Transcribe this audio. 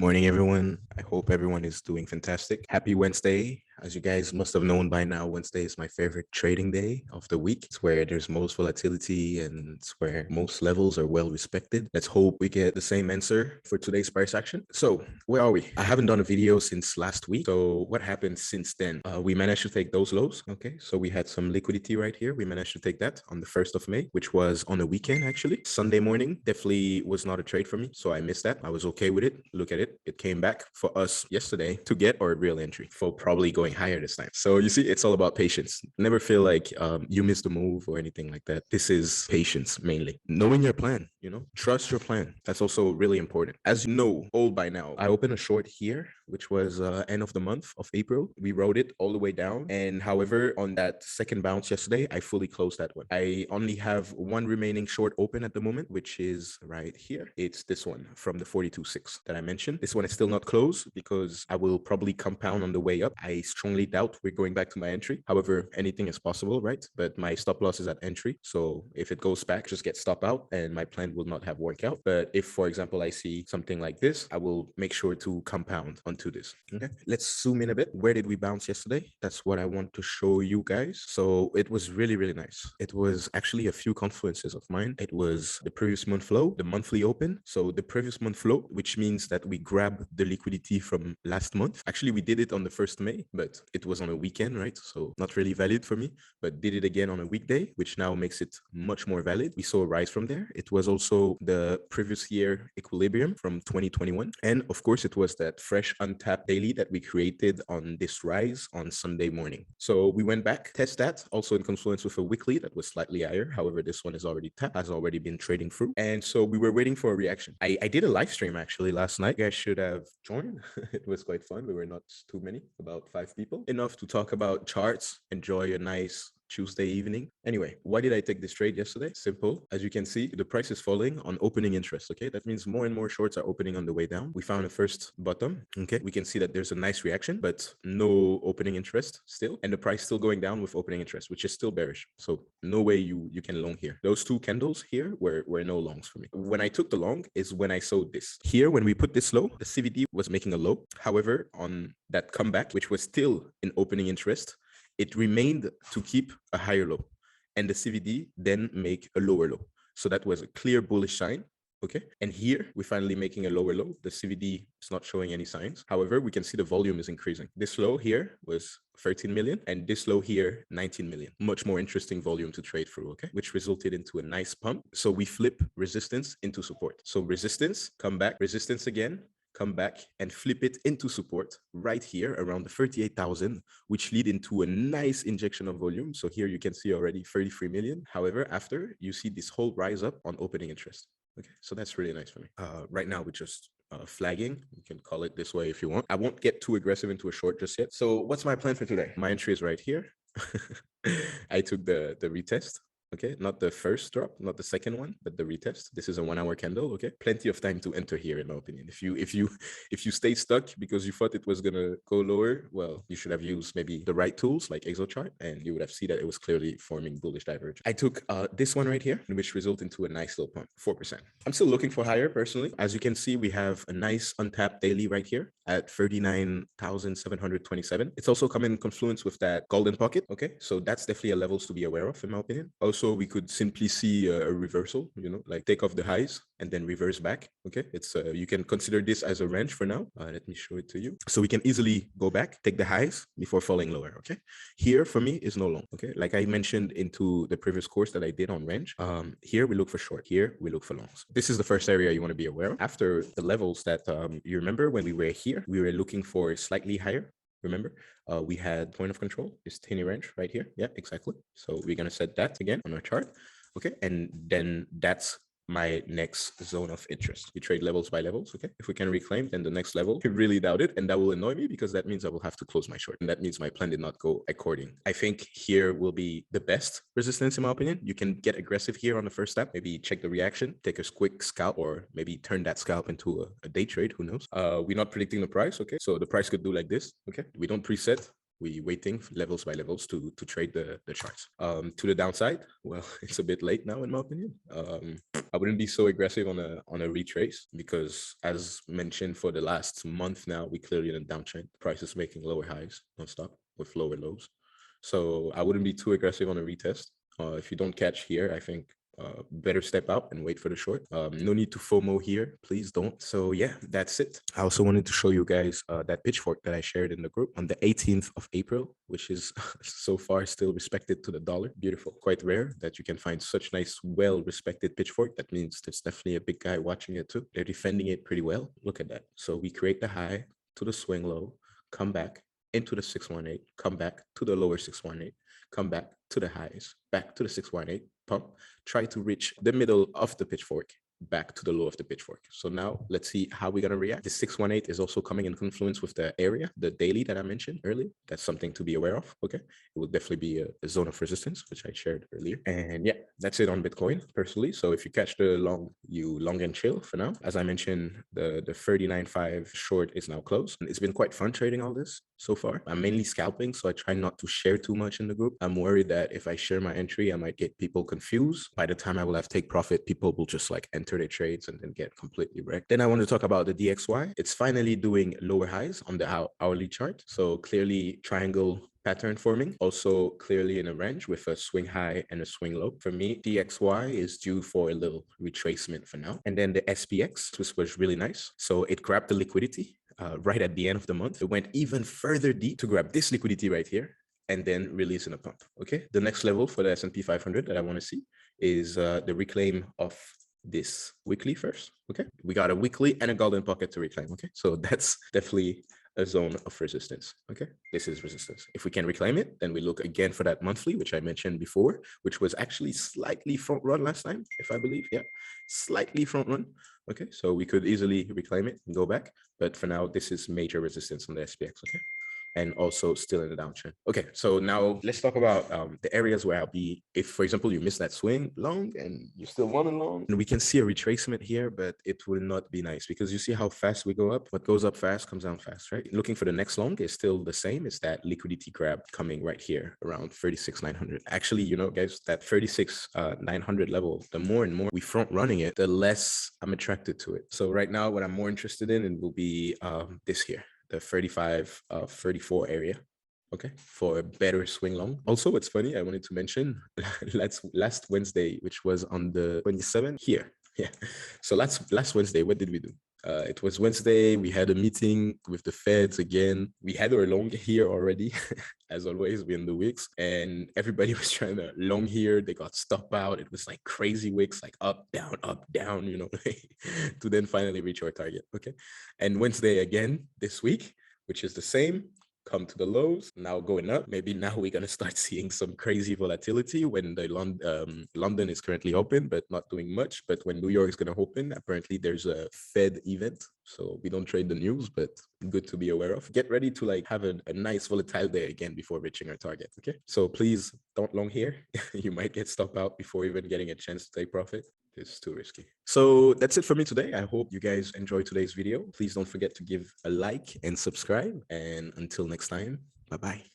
Morning, everyone. I hope everyone is doing fantastic. Happy Wednesday. As you guys must have known by now, Wednesday is my favorite trading day of the week. It's where there's most volatility and it's where most levels are well respected. Let's hope we get the same answer for today's price action. So, where are we? I haven't done a video since last week. So, what happened since then? We managed to take those lows. Okay, so we had some liquidity right here. We managed to take that on the 1st of May, which was on a weekend actually. Sunday morning definitely was not a trade for me. So, I missed that. I was okay with it. Look at it. It came back for us yesterday to get our real entry for probably going higher this time. So you see, it's all about patience. Never feel like you missed a move or anything like that. This is patience mainly. Knowing your plan, trust your plan. That's also really important. As you know, all by now, I opened a short here, which was end of the month of April. We rode it all the way down. And however, on that second bounce yesterday, I fully closed that one. I only have one remaining short open at the moment, which is right here. It's this one from the 42.6 that I mentioned. This one is still not closed because I will probably compound on the way up. I strongly doubt we're going back to my entry. However, anything is possible, right? But my stop loss is at entry. So if it goes back, just get stop out and my plan will not have worked out. But if, for example, I see something like this, I will make sure to compound onto this. Okay, let's zoom in a bit. Where did we bounce yesterday? That's what I want to show you guys. So it was really, really nice. It was actually a few confluences of mine. It was the previous month low, the monthly open. So the previous month low, which means that we grab the liquidity from last month. Actually, we did it on the 1st May, but it was on a weekend, right? So not really valid for me, but did it again on a weekday, which now makes it much more valid. We saw a rise from there. It was also the previous year equilibrium from 2021. And of course, it was that fresh untapped daily that we created on this rise on Sunday morning. So we went back, test that, also in confluence with a weekly that was slightly higher. However, this one is already tapped, has already been trading through. And so we were waiting for a reaction. I did a live stream actually last night. You guys should have joined. It was quite fun. We were not too many, about 5 people. Enough to talk about charts, enjoy a nice Tuesday evening. Anyway, why did I take this trade yesterday? Simple. As you can see, the price is falling on opening interest. Okay, that means more and more shorts are opening on the way down. We found a first bottom. Okay, we can see that there's a nice reaction, but no opening interest still, and the price still going down with opening interest, which is still bearish. So no way you can long here. Those two candles here were no longs for me. When I took the long is when I sold this. Here, when we put this low, the CVD was making a low. However, on that comeback, which was still in opening interest, it remained to keep a higher low, and the CVD then make a lower low. So that was a clear bullish sign. Okay, and here we're finally making a lower low. The CVD is not showing any signs. However, we can see the volume is increasing. This low here was 13 million, and this low here 19 million. Much more interesting volume to trade through. Okay, which resulted into a nice pump. So we flip resistance into support. So resistance, come back, resistance again, come back, and flip it into support right here around the 38,000, which lead into a nice injection of volume. So here you can see already 33 million. However, after you see this whole rise up on opening interest. Okay, so that's really nice for me. Right now we're just flagging. You can call it this way if you want. I won't get too aggressive into a short just yet. So what's my plan for today? My entry is right here. I took the retest. Okay, not the first drop, not the second one, but the retest. This is a 1 hour candle. Okay, plenty of time to enter here, in my opinion. If you stay stuck because you thought it was gonna go lower, well, you should have used maybe the right tools like ExoChart, and you would have seen that it was clearly forming bullish divergence. I took this one right here, which resulted into a nice little pump, 4%. I'm still looking for higher personally. As you can see, we have a nice untapped daily right here at 39,727. It's also come in confluence with that golden pocket. Okay, so that's definitely a levels to be aware of, in my opinion. Also, we could simply see a reversal, like take off the highs and then reverse back. Okay, it's you can consider this as a range for now. Let me show it to you. So we can easily go back, take the highs before falling lower. Okay, here for me is no long. Okay, like I mentioned into the previous course that I did on range, here we look for short, here we look for longs. This is the first area you want to be aware of. After the levels that you remember when we were here, we were looking for slightly higher. Remember, we had point of control, this tiny range right here. Yeah, exactly. So we're going to set that again on our chart. Okay, and then that's my next zone of interest. We trade levels by levels. Okay, if we can reclaim, then the next level, I really doubt it, and that will annoy me because that means I will have to close my short, and that means my plan did not go according. I think here will be the best resistance in my opinion. You can get aggressive here on the first step, maybe check the reaction, take a quick scalp, or maybe turn that scalp into a day trade. Who knows? We're not predicting the price. Okay, so the price could do like this. Okay, we don't preset we waiting levels by levels to trade the charts. To the downside, well, it's a bit late now in my opinion. I wouldn't be so aggressive on a retrace because, as mentioned, for the last month now, we clearly in a downtrend. Price is making lower highs nonstop with lower lows. So I wouldn't be too aggressive on a retest. If you don't catch here, I think better step out and wait for the short. No need to FOMO here. Please don't. So yeah, that's it. I also wanted to show you guys that pitchfork that I shared in the group on the 18th of April, which is so far still respected to the dollar. Beautiful. Quite rare that you can find such nice, well-respected pitchfork. That means there's definitely a big guy watching it too. They're defending it pretty well. Look at that. So we create the high to the swing low, come back into the 618, come back to the lower 618, come back to the highs, back to the 618, pump, try to reach the middle of the pitchfork, back to the low of the pitchfork. So now let's see how we're going to react. The 618 is also coming in confluence with the area, the daily that I mentioned earlier. That's something to be aware of. Okay. It will definitely be a zone of resistance, which I shared earlier. And yeah, that's it on Bitcoin personally. So if you catch the long, you long and chill for now. As I mentioned, the 39.5 short is now closed. And it's been quite fun trading all this so far. I'm mainly scalping, so I try not to share too much in the group. I'm worried that if I share my entry, I might get people confused. By the time I will have take profit, people will just like enter their trades and then get completely wrecked. Then I want to talk about the DXY. It's finally doing lower highs on the hourly chart. So clearly triangle pattern forming, also clearly in a range with a swing high and a swing low. For me, DXY is due for a little retracement for now. And then the SPX, which was really nice. So it grabbed the liquidity right at the end of the month. It went even further deep to grab this liquidity right here and then release in a pump. Okay, the next level for the S&P 500 that I want to see is the reclaim of this weekly first. Okay, we got a weekly and a golden pocket to reclaim. Okay, so that's definitely a zone of resistance. Okay, this is resistance. If we can reclaim it, then we look again for that monthly, which I mentioned before, which was actually slightly front run last time, if I believe. Yeah, slightly front run. Okay, so we could easily reclaim it and go back, but for now, this is major resistance on the SPX. Okay, and also still in the downtrend. Okay, so now let's talk about the areas where I'll be. If, for example, you miss that swing long and you still want a long, and we can see a retracement here, but it will not be nice because you see how fast we go up. What goes up fast comes down fast, right? Looking for the next long is still the same. It's that liquidity grab coming right here around 36,900. Actually, you know, guys, that 36,900 level, the more and more we front running it, the less I'm attracted to it. So right now, what I'm more interested in will be this here, the 35 34 area, okay, for a better swing long. Also, it's funny, I wanted to mention last Wednesday, which was on the 27th here. Yeah, so last Wednesday, what did we do? It was Wednesday. We had a meeting with the feds again. We had our long here already, as always, in the wicks, and everybody was trying to long here. They got stopped out. It was like crazy wicks, like up, down, you know, to then finally reach our target. Okay, and Wednesday again this week, which is the same. Come to the lows, now going up. Maybe now we're going to start seeing some crazy volatility when the London is currently open, but not doing much. But when New York is going to open, apparently there's a Fed event. So we don't trade the news, but good to be aware of. Get ready to like have a nice volatile day again before reaching our target. Okay, so please don't long here. You might get stopped out before even getting a chance to take profit. It's too risky. So that's it for me today. I hope you guys enjoyed today's video. Please don't forget to give a like and subscribe. And until next time, bye-bye.